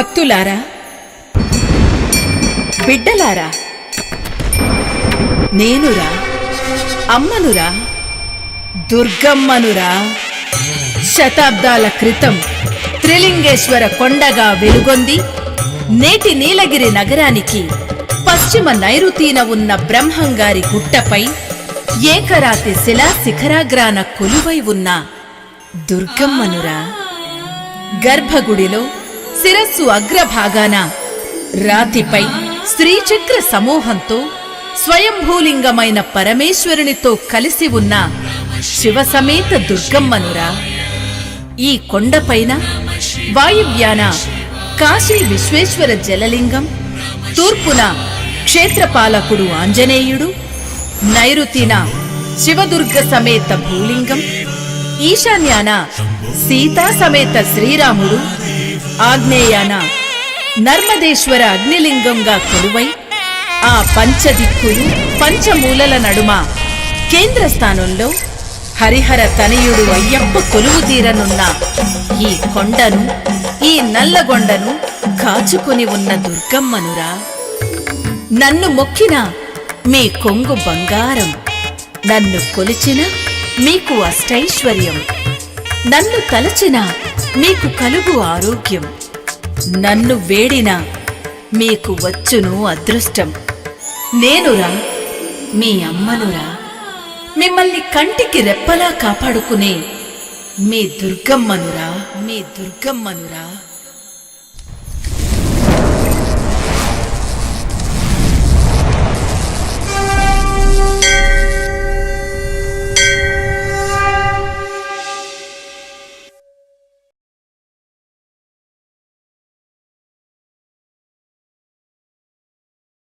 భక్తులారా, బిడ్డలారా, నేనురా, అమ్మనురా, దుర్గమ్మనురా. శతాబ్దాల క్రితం త్రిలింగేశ్వర కొండగా వెలుగొంది నేటి నీలగిరి నగరానికి పశ్చిమ నైరుతీన ఉన్న బ్రహ్మంగారి గుట్టపై ఏకరాతి శిలా శిఖరాగ్రాన కొలువై ఉన్న దుర్గమ్మనురా. గర్భగుడిలో శిరస్సు అగ్రభాగాన రాతిపై శ్రీచక్ర సమూహంతో స్వయంభూలింగమైన పరమేశ్వరునితో కలిసి ఉన్న శివసమేత దుర్గమ్మనురా. ఈ కొండపైన వాయువ్యాన కాశీ విశ్వేశ్వర జలలింగం, తూర్పున క్షేత్రపాలకుడు ఆంజనేయుడు, నైరుతిన శివదుర్గ సమేత భూలింగం, ఈశాన్యాన సీతా సమేత శ్రీరాముడు, ఆగ్నేయాన నర్మదేశ్వర అగ్నిలింగంగా కొలువై ఆ పంచదిక్కులు పంచమూలల నడుమ కేంద్రస్థానంలో హరిహర తనయుడు అయ్యప్ప కొలువు తీరనున్న ఈ కొండను, ఈ నల్లగొండను కాచుకుని ఉన్న దుర్గమ్మనురా. నన్ను మొక్కిన మీ కొంగు బంగారం, నన్ను కొలిచిన మీకు అష్టైశ్వర్యం, నన్ను తలచిన మీకు కలుగు ఆరోగ్యం, నన్ను వేడిన మీకు వచ్చును అదృష్టం. నేనురా, మీ అమ్మనురా, మిమ్మల్ని కంటికి రెప్పలా కాపాడుకునే మీ దుర్గమ్మనురా.